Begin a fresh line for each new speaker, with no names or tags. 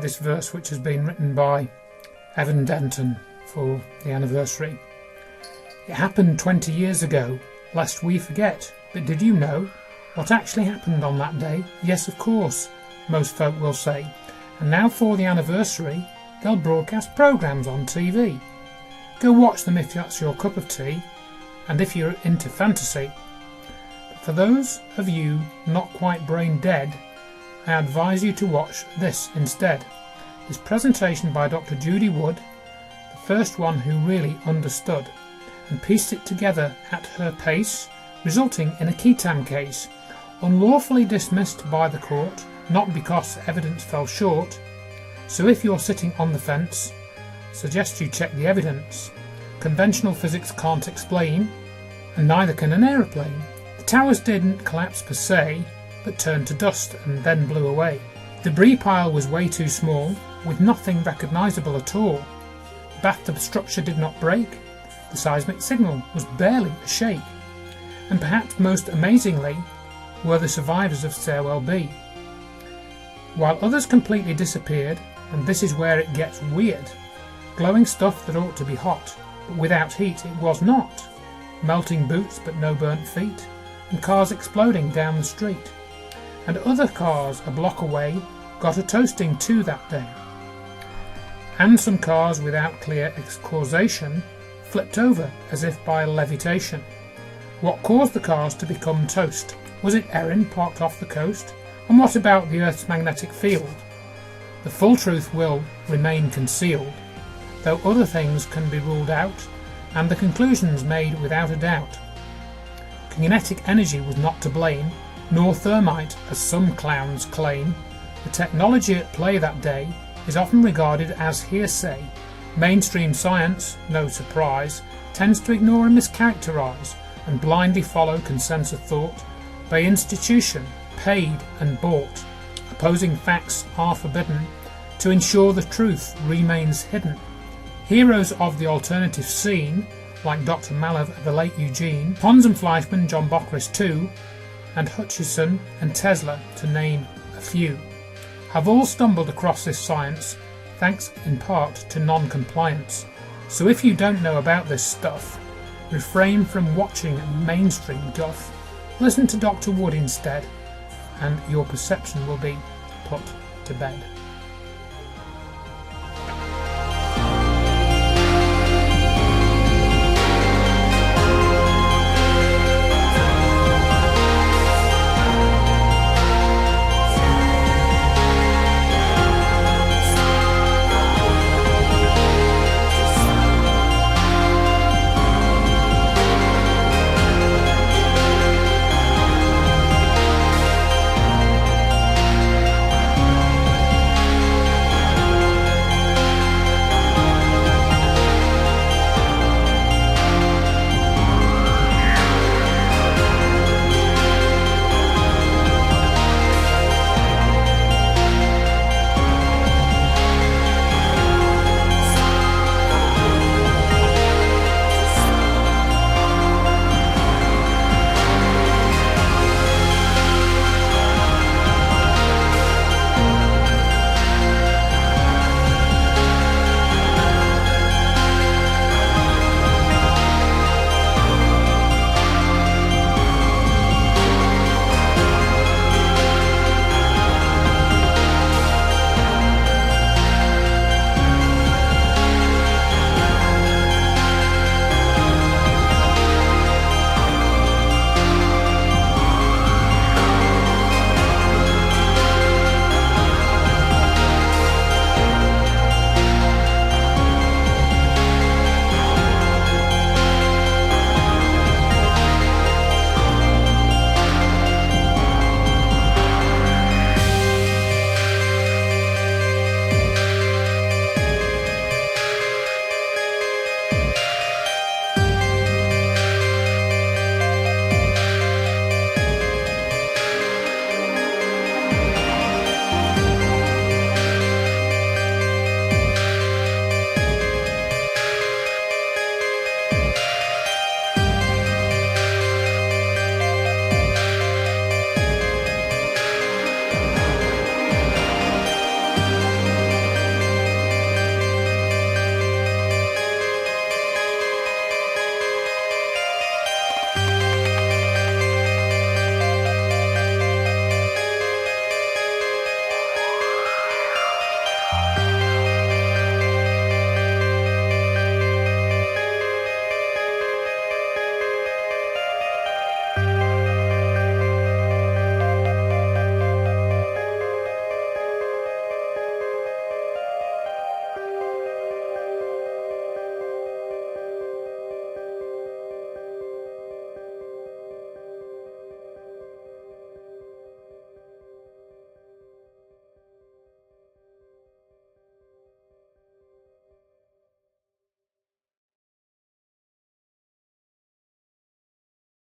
this verse, which has been written by Denton for the anniversary. It happened 20 years ago, lest we forget. But did you know what actually happened on that day? Yes, of course, most folk will say. And now for the anniversary, they'll broadcast programmes on TV. Go watch them if that's your cup of tea, and if you're into fantasy. But for those of you not quite brain dead, I advise you to watch this instead. This presentation by Dr Judy Wood, the first one who really understood and pieced it together at her pace, resulting in a Qui-tam case, unlawfully dismissed by the court, not because evidence fell short. So if you're sitting on the fence, suggest you check the evidence. Conventional physics can't explain, and neither can an aeroplane. The towers didn't collapse per se, but turned to dust and then blew away. The debris pile was way too small, with nothing recognisable at all. The bathtub structure did not break. The seismic signal was barely a shake. And perhaps most amazingly were the survivors of Stairwell B. While others completely disappeared, and this is where it gets weird, glowing stuff that ought to be hot, but without heat it was not, melting boots but no burnt feet, and cars exploding down the street. And other cars a block away got a toasting too that day. And some cars without clear causation flipped over as if by levitation. What caused the cars to become toast? Was it Erin parked off the coast? And what about the Earth's magnetic field? The full truth will remain concealed, though other things can be ruled out, and the conclusions made without a doubt. Kinetic energy was not to blame, nor thermite, as some clowns claim. The technology at play that day is often regarded as hearsay. Mainstream science, no surprise, tends to ignore and mischaracterise, and blindly follow consensus thought by institution, paid and bought. Opposing facts are forbidden to ensure the truth remains hidden. Heroes of the alternative scene, like Dr Malev, the late Eugene, Pons and Fleischmann, John Bockris too, and Hutchison and Tesla, to name a few, have all stumbled across this science, thanks in part to non-compliance. So if you don't know about this stuff, refrain from watching mainstream guff. Listen to Dr Wood instead, and your perception will be put to bed.